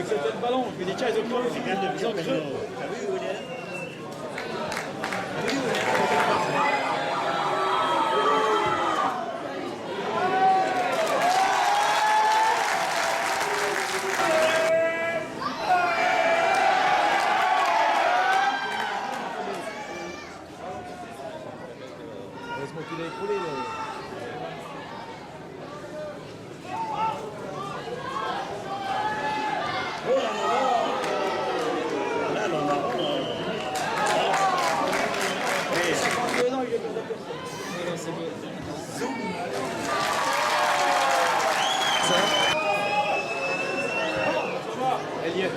C'était le ballon, je mets des cases de points, c'est quand même de bizarre creux. T'as vu où il est? Heureusement qu'il a écroulé là. Elle y est.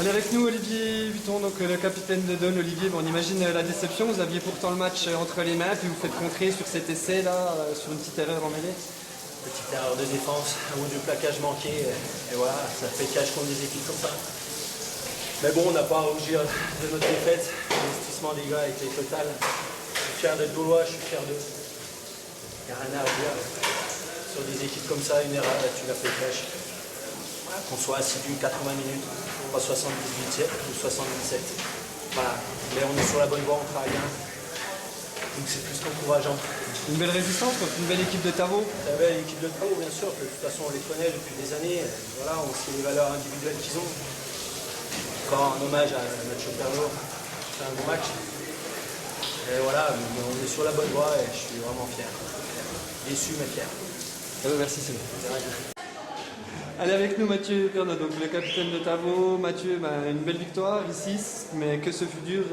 On est avec nous Olivier Vuitton, donc le capitaine de Don. Olivier, bon, on imagine la déception, vous aviez pourtant le match entre les mains, puis vous faites contrer sur cet essai là, sur une petite erreur en mêlée. Petite erreur de défense, un bout du plaquage manqué, et voilà, ça fait cash contre des équipes comme ça. Mais bon, on n'a pas à rougir de notre défaite, l'investissement des gars a été total. Je suis fier d'être Gaulois, je suis fier d'eux. Il n'y a rien à dire. Sur des équipes comme ça, une erreur, tu la fais cash. Voilà, qu'on soit assidu 80 minutes, pas 78 ou 77. Voilà, mais on est sur la bonne voie, on travaille bien. Donc c'est plus qu'encourageant. Une belle résistance contre une belle équipe de Tavo. Une belle équipe de Tavo, bien sûr. De toute façon, on les connaît depuis des années. Voilà, on sait les valeurs individuelles qu'ils ont. Encore un hommage à notre Perlo. C'est un bon match. Et voilà, on est sur la bonne voie et je suis vraiment fier. Déçu mais fier. Merci Sylvain. Allez avec nous Mathieu Pernot, donc le capitaine de Tavo. Mathieu, une belle victoire ici, mais que ce fut dur.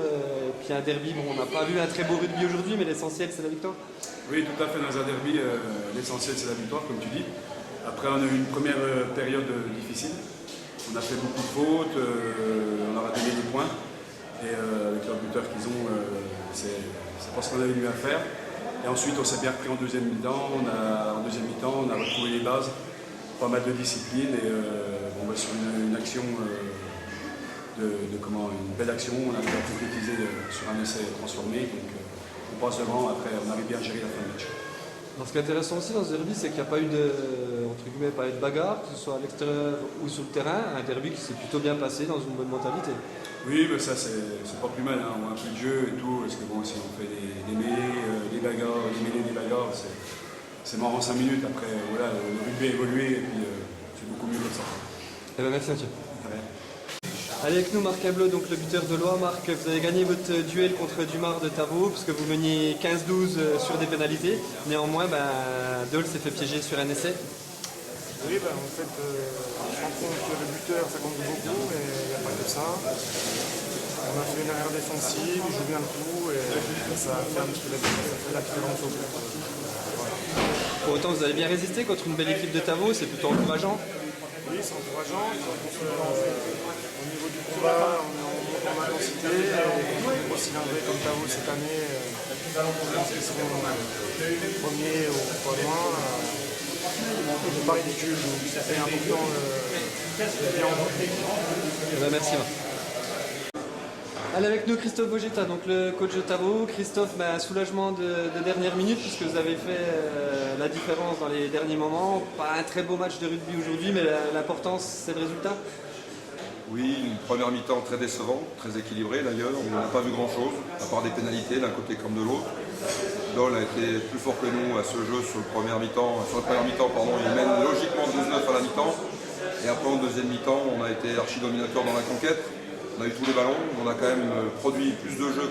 Puis un derby, bon, on n'a pas vu un très beau rugby aujourd'hui, mais l'essentiel c'est la victoire. Oui, tout à fait, dans un derby, l'essentiel c'est la victoire, comme tu dis. Après, on a eu une première période difficile. On a fait beaucoup de fautes, on a raté des points. Et avec leurs buteurs qu'ils ont, c'est pas ce qu'on avait eu à faire. Et ensuite, on s'est bien repris en deuxième mi-temps. En deuxième mi-temps, on a retrouvé les bases, pas mal de discipline. Et sur une action, une belle action, on a pu concrétiser sur un essai transformé. Donc, on passe devant, après, on arrive bien à gérer la fin de match. Alors, ce qui est intéressant aussi dans ce derby, c'est qu'il n'y a pas eu pas eu de bagarre, que ce soit à l'extérieur ou sur le terrain. Un derby qui s'est plutôt bien passé dans une bonne mentalité. Oui, mais ça c'est pas plus mal, hein. On voit un peu de jeu et tout, parce que bon, si on fait des mêlées, des bagarres, des bagarres, c'est marrant 5 minutes, après voilà, le rugby a évolué et puis c'est beaucoup mieux comme ça. Merci Mathieu. Allez avec nous Marc Ablot, donc le buteur de Loire. Marc, vous avez gagné votre duel contre Dumar de Tavo, puisque vous meniez 15-12 sur des pénalités. Néanmoins, Dole s'est fait piéger sur un essai. Oui, en fait, on se rend compte que le buteur, ça compte beaucoup, et il n'y a pas que ça. On a fait une erreur défensive, il joue bien le coup, et ça fait un petit peu la différence au but. Pour autant, vous avez bien résisté contre une belle équipe de Tavo, c'est plutôt encourageant. Oui, c'est encourageant. Au niveau du combat, on monte en intensité, et aussi l'André comme Tavo cette année, je pense qu'ils seront premiers ou pas loin. C'est pas ridicule, donc c'était important de bien en Merci. Allez avec nous Christophe Vogetta, donc le coach de Tavo. Christophe, un soulagement de dernière minute puisque vous avez fait la différence dans les derniers moments. Pas un très beau match de rugby aujourd'hui, mais l'importance c'est le résultat. Oui, une première mi-temps très décevante, très équilibrée d'ailleurs. On n'a pas vu grand-chose, à part des pénalités d'un côté comme de l'autre. Dole a été plus fort que nous à ce jeu sur le premier mi-temps. Sur la première mi-temps, il mène logiquement 12-9 à la mi-temps. Et après, en deuxième mi-temps, on a été archi-dominateur dans la conquête. On a eu tous les ballons, on a quand même produit plus de jeux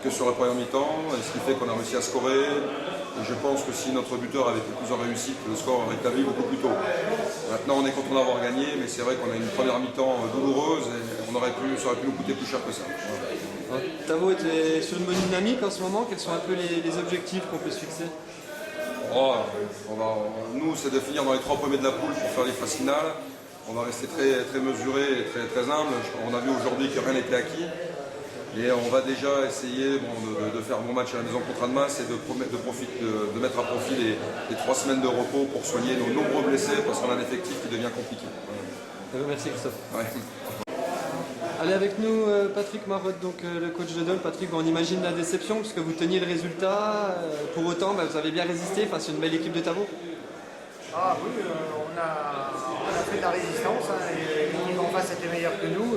que sur la première mi-temps, ce qui fait qu'on a réussi à scorer. Et je pense que si notre buteur avait été plus en réussite, le score aurait établi beaucoup plus tôt. Maintenant, on est content d'avoir gagné, mais c'est vrai qu'on a une première mi-temps douloureuse et ça aurait pu nous coûter plus cher que ça. Voilà. Tavo est sur une bonne dynamique en ce moment. Quels sont un peu les objectifs qu'on peut se fixer? Nous, c'est de finir dans les 3 premiers de la poule pour faire les phases finales. On va rester très, très mesuré et très, très humble. On a vu aujourd'hui que rien n'était acquis. Et on va déjà essayer de faire un bon match à la maison contre Annemasse et de mettre à profit les 3 semaines de repos pour soigner nos nombreux blessés parce qu'on a un effectif qui devient compliqué. Merci Christophe. Ouais. Allez avec nous Patrick Marotte, donc le coach de Dole. Patrick, on imagine la déception puisque vous teniez le résultat. Pour autant, vous avez bien résisté face à une belle équipe de Tavo. Ah oui, on a fait de la résistance, hein, et l'équipe en face était meilleure que nous.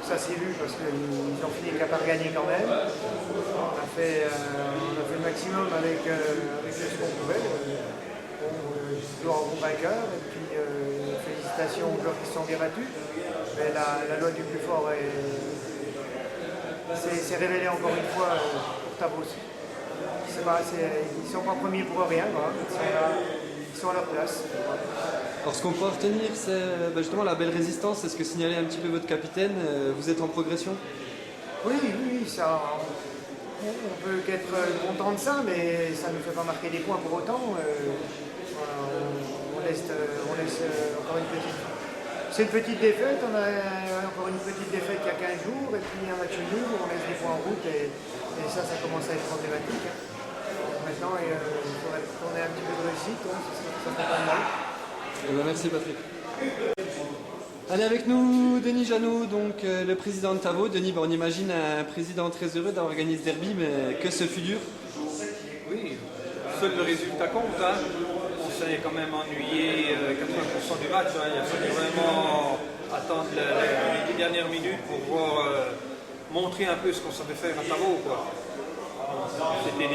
Ça s'est vu parce qu'ils ont fini par gagner quand même. On a fait le maximum avec ce qu'on pouvait. Gloire au vainqueur, et puis félicitations aux joueurs qui se sont bien battus. Mais la loi du plus fort s'est révélée encore une fois pour Tavo aussi. Ils ne sont pas premiers pour rien, quoi. Ils sont à leur place. Alors ce qu'on peut retenir, c'est justement la belle résistance, c'est ce que signalait un petit peu votre capitaine. Vous êtes en progression? Oui, ça, on peut qu'être content de ça, mais ça ne nous fait pas marquer des points pour autant. On laisse encore une petite... C'est une petite défaite, on a encore une petite défaite il y a 15 jours, et puis un match nul, on laisse des points en route, et ça commence à être problématique. Maintenant, il faudrait tourner un petit peu de réussite, hein, ça serait pas mal. Merci Patrick. Allez avec nous Denis Janot, donc le président de Tavo. Denis, on imagine un président très heureux d'avoir gagné ce derby, mais que ce fut dur. Oui, seul le résultat compte. Hein. On s'est quand même ennuyé 80% du match. Hein. Il a fallu vraiment attendre les dernières minutes pour pouvoir montrer un peu ce qu'on savait faire à Tavo. C'était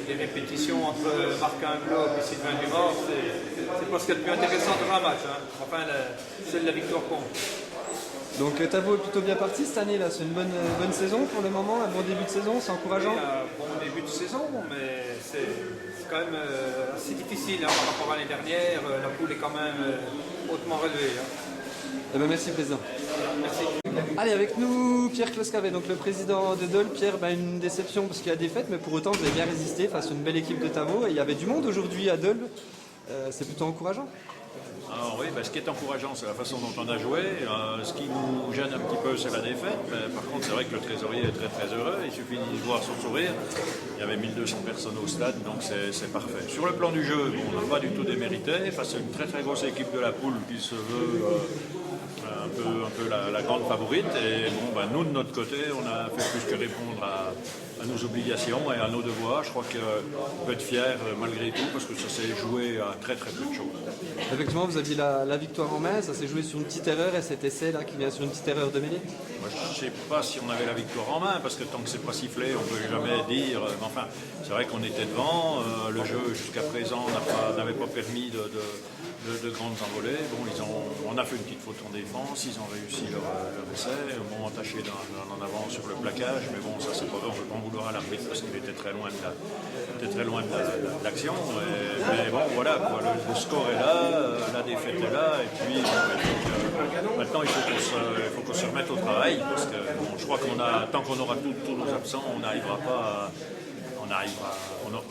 des répétitions entre Marc Ablot et Sylvain Dumar. C'est pas ce qu'il y a de plus intéressant dans un match. Hein. Enfin, seule la victoire compte. Donc Tavo est plutôt bien parti cette année, là. C'est une bonne saison pour le moment, un bon début de saison, c'est encourageant. Bon début de saison, mais c'est quand même assez difficile hein, par rapport à l'année dernière. La poule est quand même hautement relevée. Hein. Eh ben, merci Président. Merci. Allez, avec nous Pierre Closcavet, donc le président de Dole. Pierre, une déception parce qu'il y a défaite, mais pour autant vous avez bien résisté face à une belle équipe de Tavo. Et il y avait du monde aujourd'hui à Dole, c'est plutôt encourageant. Alors oui, ce qui est encourageant, c'est la façon dont on a joué. Ce qui nous gêne un petit peu, c'est la défaite. Mais par contre, c'est vrai que le trésorier est très très heureux. Il suffit de voir son sourire. Il y avait 1200 personnes au stade, donc c'est parfait. Sur le plan du jeu, on n'a pas du tout démérité. Face à une très très grosse équipe de la poule qui se veut un peu la grande favorite. Et nous, de notre côté, on a fait plus que répondre à nos obligations et à nos devoirs. Je crois qu'on peut être fier malgré tout, parce que ça s'est joué à très très peu de choses. Effectivement, vous aviez la victoire en main, ça s'est joué sur une petite erreur et cet essai là qui vient sur une petite erreur de mêlée. Moi, je ne sais pas si on avait la victoire en main, parce que tant que c'est pas sifflé, on ne peut jamais dire. Mais enfin, c'est vrai qu'on était devant. Le jeu jusqu'à présent n'avait pas permis de grandes envolées. Bon, on a fait une petite faute en défense, ils ont réussi leur essai, ont entaché en avant sur le plaquage, mais bon, ça c'est pas vrai, on ne peut pas en vouloir à l'arbitre parce qu'il était très loin de l'action. Mais bon, voilà, quoi, le score est là, la défaite est là, et puis maintenant il faut qu'on se remette au travail, parce que bon, je crois tant qu'on aura tous nos absents, on n'arrivera pas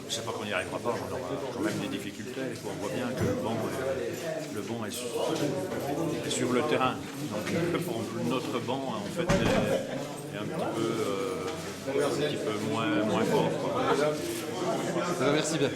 c'est pas qu'on n'y arrivera pas, on aura quand même des difficultés. On voit bien que le banc est sur le terrain. Donc notre banc en fait est un petit peu moins fort. Merci bien.